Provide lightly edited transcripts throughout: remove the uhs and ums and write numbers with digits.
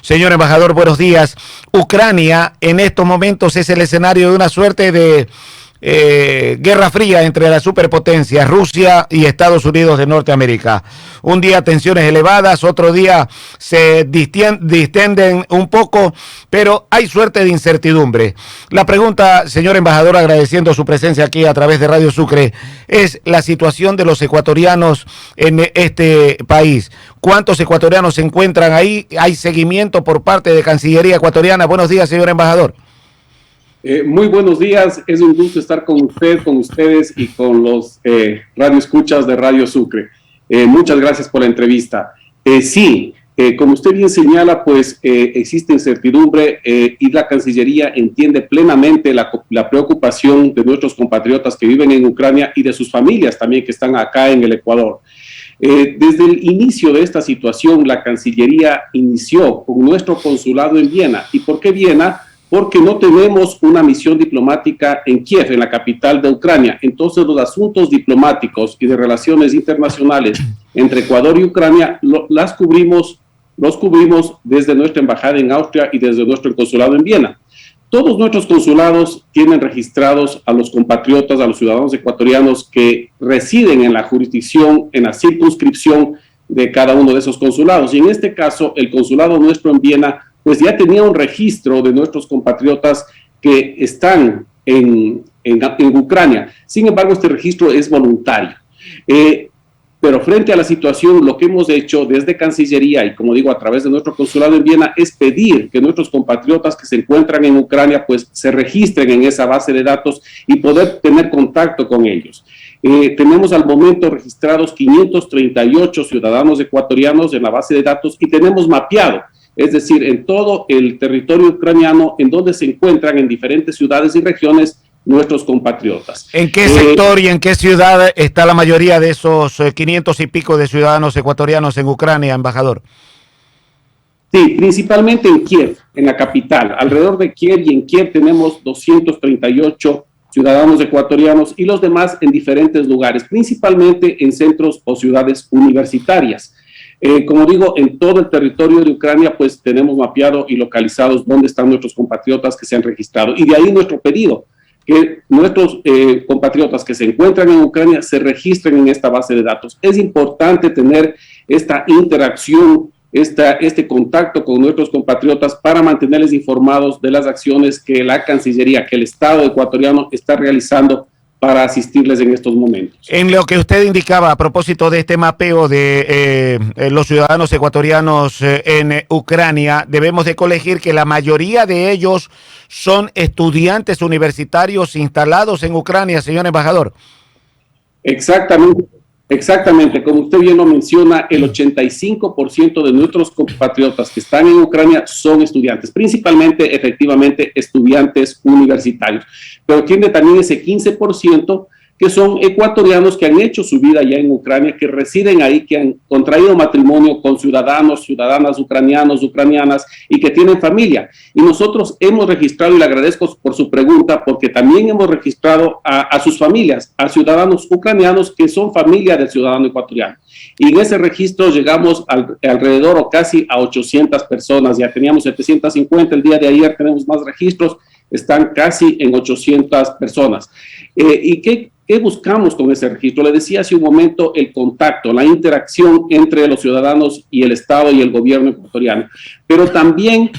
Señor embajador, buenos días. Ucrania en estos momentos es el escenario de una suerte de guerra fría entre las superpotencias, Rusia y Estados Unidos de Norteamérica. Un día tensiones elevadas, otro día se distenden un poco, pero hay suerte de incertidumbre. La pregunta, señor embajador, agradeciendo su presencia aquí a través de Radio Sucre, es la situación de los ecuatorianos en este país. ¿Cuántos ecuatorianos se encuentran ahí? ¿Hay seguimiento por parte de Cancillería ecuatoriana? Buenos días, señor embajador. Muy buenos días, es un gusto estar con usted, con ustedes y con los radioescuchas de Radio Sucre. Muchas gracias por la entrevista. Sí, como usted bien señala, pues existe incertidumbre y la Cancillería entiende plenamente la preocupación de nuestros compatriotas que viven en Ucrania y de sus familias también que están acá en el Ecuador. Desde el inicio de esta situación, la Cancillería inició con nuestro consulado en Viena. ¿Y por qué Viena? Porque no tenemos una misión diplomática en Kiev, en la capital de Ucrania. Entonces, los asuntos diplomáticos y de relaciones internacionales entre Ecuador y Ucrania los cubrimos desde nuestra embajada en Austria y desde nuestro consulado en Viena. Todos nuestros consulados tienen registrados a los compatriotas, a los ciudadanos ecuatorianos que residen en la jurisdicción, en la circunscripción de cada uno de esos consulados. Y en este caso, el consulado nuestro en Viena pues ya tenía un registro de nuestros compatriotas que están en Ucrania. Sin embargo, este registro es voluntario. Pero frente a la situación, lo que hemos hecho desde Cancillería y, como digo, a través de nuestro consulado en Viena, es pedir que nuestros compatriotas que se encuentran en Ucrania, pues se registren en esa base de datos y poder tener contacto con ellos. Tenemos al momento registrados 538 ciudadanos ecuatorianos en la base de datos y tenemos mapeado, es decir, en todo el territorio ucraniano, en donde se encuentran en diferentes ciudades y regiones nuestros compatriotas. ¿En qué sector y en qué ciudad está la mayoría de esos 500 y pico de ciudadanos ecuatorianos en Ucrania, embajador? Sí, principalmente en Kiev, en la capital. Alrededor de Kiev, y en Kiev tenemos 238 ciudadanos ecuatorianos y los demás en diferentes lugares, principalmente en centros o ciudades universitarias. Como digo, en todo el territorio de Ucrania, pues tenemos mapeado y localizados dónde están nuestros compatriotas que se han registrado. Y de ahí nuestro pedido, que nuestros compatriotas que se encuentran en Ucrania se registren en esta base de datos. Es importante tener esta interacción, este contacto con nuestros compatriotas para mantenerles informados de las acciones que la Cancillería, que el Estado ecuatoriano está realizando para asistirles en estos momentos. En lo que usted indicaba a propósito de este mapeo de los ciudadanos ecuatorianos en Ucrania, debemos de colegir que la mayoría de ellos son estudiantes universitarios instalados en Ucrania, señor embajador. Exactamente, como usted bien lo menciona, el 85% de nuestros compatriotas que están en Ucrania son estudiantes, principalmente, efectivamente, estudiantes universitarios, pero tiene también ese 15% que son ecuatorianos que han hecho su vida ya en Ucrania, que residen ahí, que han contraído matrimonio con ciudadanas ucranianos, ucranianas y que tienen familia. Y nosotros hemos registrado, y le agradezco por su pregunta, porque también hemos registrado a sus familias, a ciudadanos ucranianos que son familia del ciudadano ecuatoriano. Y en ese registro llegamos alrededor o casi a 800 personas, ya teníamos 750, el día de ayer tenemos más registros, están casi en 800 personas. ¿Y qué buscamos con ese registro? Le decía hace un momento el contacto, la interacción entre los ciudadanos y el Estado y el gobierno ecuatoriano. Pero también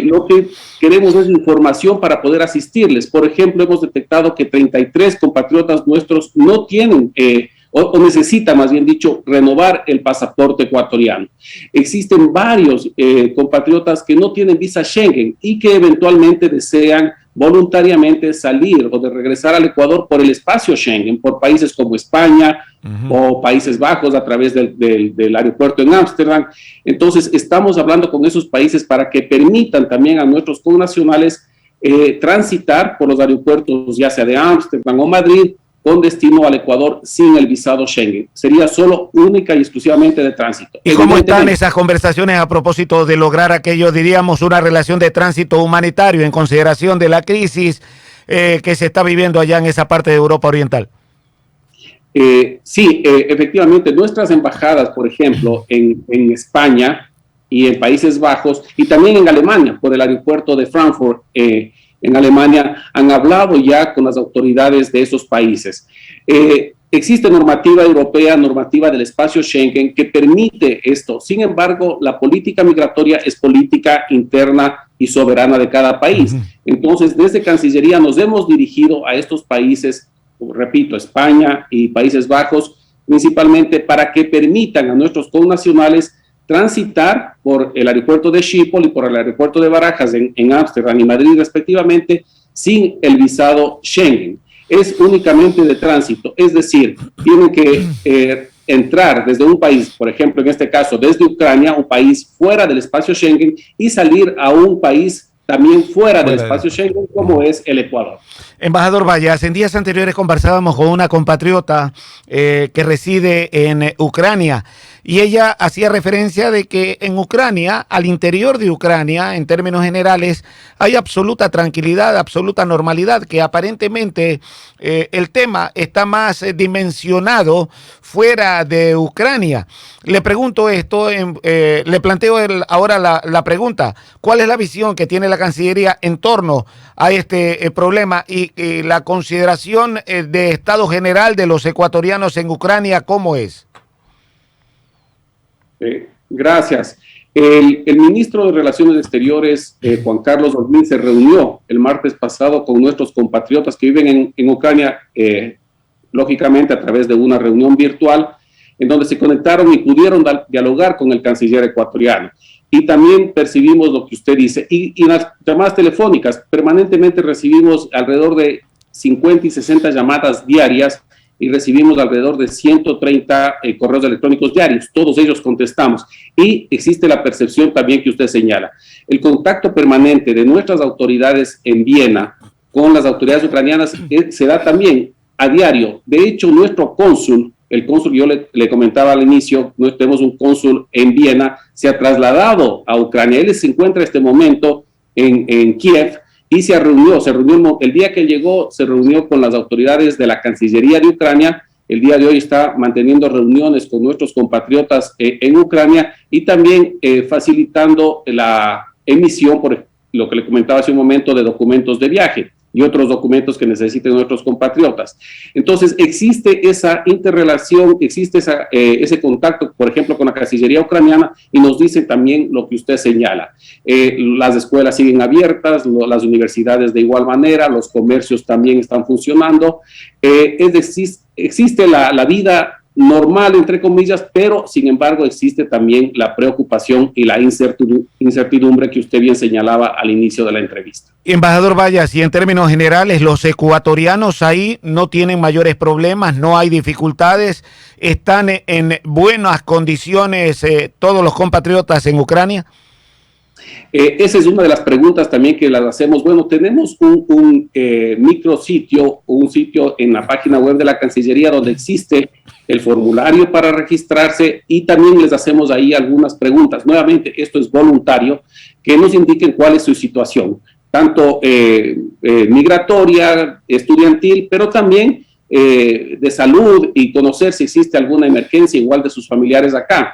lo que queremos es información para poder asistirles. Por ejemplo, hemos detectado que 33 compatriotas nuestros no tienen o necesita, más bien dicho, renovar el pasaporte ecuatoriano. Existen varios compatriotas que no tienen visa Schengen y que eventualmente desean voluntariamente salir o de regresar al Ecuador por el espacio Schengen, por países como España o Países Bajos a través del aeropuerto en Ámsterdam. Entonces, estamos hablando con esos países para que permitan también a nuestros connacionales transitar por los aeropuertos, ya sea de Ámsterdam o Madrid, con destino al Ecuador sin el visado Schengen. Sería solo, única y exclusivamente de tránsito. ¿Y cómo están esas conversaciones a propósito de lograr aquello, diríamos, una relación de tránsito humanitario en consideración de la crisis que se está viviendo allá en esa parte de Europa Oriental? Sí, efectivamente, nuestras embajadas, por ejemplo, en España y en Países Bajos, y también en Alemania, por el aeropuerto de Frankfurt, en Alemania, han hablado ya con las autoridades de esos países. Existe normativa europea, normativa del espacio Schengen, que permite esto. Sin embargo, la política migratoria es política interna y soberana de cada país. Entonces, desde Cancillería nos hemos dirigido a estos países, repito, España y Países Bajos, principalmente para que permitan a nuestros connacionales transitar por el aeropuerto de Schiphol y por el aeropuerto de Barajas en Ámsterdam y Madrid respectivamente, sin el visado Schengen. Es únicamente de tránsito, es decir, tienen que entrar desde un país, por ejemplo, en este caso, desde Ucrania, un país fuera del espacio Schengen, y salir a un país también fuera del espacio Schengen, como es el Ecuador. Embajador Vallas, en días anteriores conversábamos con una compatriota que reside en Ucrania y ella hacía referencia de que en Ucrania, al interior de Ucrania, en términos generales, hay absoluta tranquilidad, absoluta normalidad, que aparentemente el tema está más dimensionado fuera de Ucrania. Le pregunto esto, le planteo ahora la pregunta, ¿cuál es la visión que tiene la Cancillería en torno a este problema y la consideración de Estado General de los ecuatorianos en Ucrania, cómo es? Gracias. El ministro de Relaciones Exteriores, Juan Carlos Olmín, se reunió el martes pasado con nuestros compatriotas que viven en Ucrania, lógicamente a través de una reunión virtual, en donde se conectaron y pudieron dialogar con el canciller ecuatoriano. Y también percibimos lo que usted dice. Y en las llamadas telefónicas, permanentemente recibimos alrededor de 50 y 60 llamadas diarias y recibimos alrededor de 130 correos electrónicos diarios. Todos ellos contestamos. Y existe la percepción también que usted señala. El contacto permanente de nuestras autoridades en Viena con las autoridades ucranianas se da también a diario. De hecho, nuestro cónsul, el cónsul, yo le comentaba al inicio, tenemos un cónsul en Viena, se ha trasladado a Ucrania. Él se encuentra en este momento en Kiev y se reunió el día que llegó, se reunió con las autoridades de la Cancillería de Ucrania. El día de hoy está manteniendo reuniones con nuestros compatriotas en Ucrania y también facilitando la emisión, por lo que le comentaba hace un momento, de documentos de viaje y otros documentos que necesiten nuestros compatriotas. Entonces, existe esa interrelación, existe ese contacto, por ejemplo, con la Cancillería ucraniana, y nos dice también lo que usted señala. Las escuelas siguen abiertas, las universidades de igual manera, los comercios también están funcionando. Es decir, existe la vida normal, entre comillas, pero sin embargo existe también la preocupación y la incertidumbre que usted bien señalaba al inicio de la entrevista. Embajador Vallas, y en términos generales, los ecuatorianos ahí no tienen mayores problemas, no hay dificultades, están en buenas condiciones todos los compatriotas en Ucrania. Esa es una de las preguntas también que las hacemos. Bueno, tenemos un micrositio, un sitio en la página web de la Cancillería donde existe el formulario para registrarse y también les hacemos ahí algunas preguntas. Nuevamente, esto es voluntario, que nos indiquen cuál es su situación, tanto migratoria, estudiantil, pero también de salud y conocer si existe alguna emergencia igual de sus familiares acá.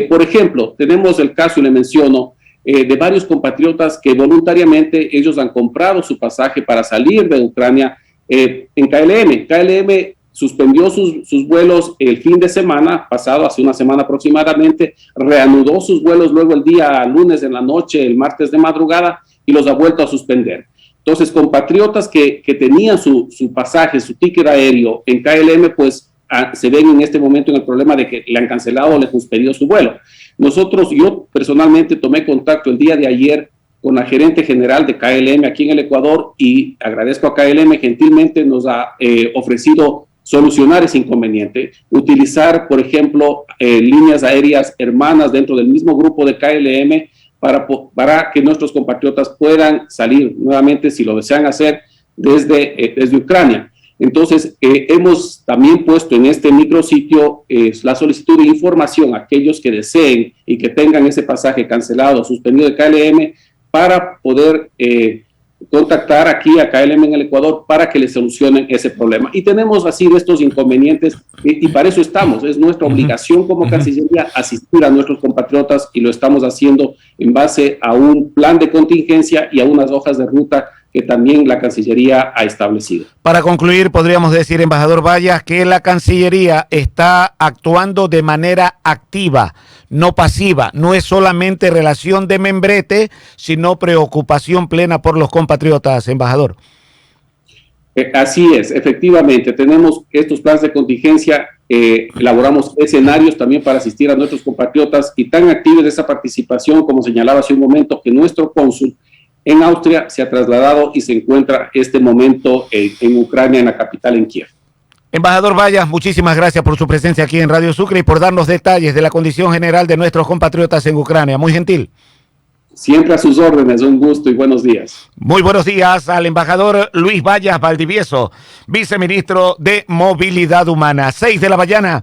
Por ejemplo, tenemos el caso, y le menciono, de varios compatriotas que voluntariamente ellos han comprado su pasaje para salir de Ucrania en KLM. KLM suspendió sus vuelos el fin de semana pasado, hace una semana aproximadamente, reanudó sus vuelos luego el día lunes en la noche, el martes de madrugada, y los ha vuelto a suspender. Entonces, compatriotas que tenían su pasaje, su ticket aéreo en KLM, pues se ven en este momento en el problema de que le han cancelado o le han suspendido su vuelo. Yo personalmente tomé contacto el día de ayer con la gerente general de KLM aquí en el Ecuador y agradezco a KLM, gentilmente nos ha ofrecido solucionar ese inconveniente, utilizar, por ejemplo, líneas aéreas hermanas dentro del mismo grupo de KLM para que nuestros compatriotas puedan salir nuevamente, si lo desean hacer, desde Ucrania. Entonces, hemos también puesto en este micrositio la solicitud de información a aquellos que deseen y que tengan ese pasaje cancelado o suspendido de KLM para poder contactar aquí a KLM en el Ecuador para que le solucionen ese problema. Y tenemos así de estos inconvenientes y para eso estamos. Es nuestra obligación como Cancillería asistir a nuestros compatriotas y lo estamos haciendo en base a un plan de contingencia y a unas hojas de ruta que también la Cancillería ha establecido. Para concluir, podríamos decir, embajador Vallas, que la Cancillería está actuando de manera activa, no pasiva. No es solamente relación de membrete, sino preocupación plena por los compatriotas, embajador. Así es, efectivamente, tenemos estos planes de contingencia, elaboramos escenarios también para asistir a nuestros compatriotas y tan activa es esa participación, como señalaba hace un momento, que nuestro cónsul en Austria se ha trasladado y se encuentra este momento en Ucrania, en la capital, en Kiev. Embajador Vallas, muchísimas gracias por su presencia aquí en Radio Sucre y por darnos detalles de la condición general de nuestros compatriotas en Ucrania. Muy gentil. Siempre a sus órdenes, un gusto y buenos días. Muy buenos días al embajador Luis Vallas Valdivieso, viceministro de Movilidad Humana. 6 de la mañana.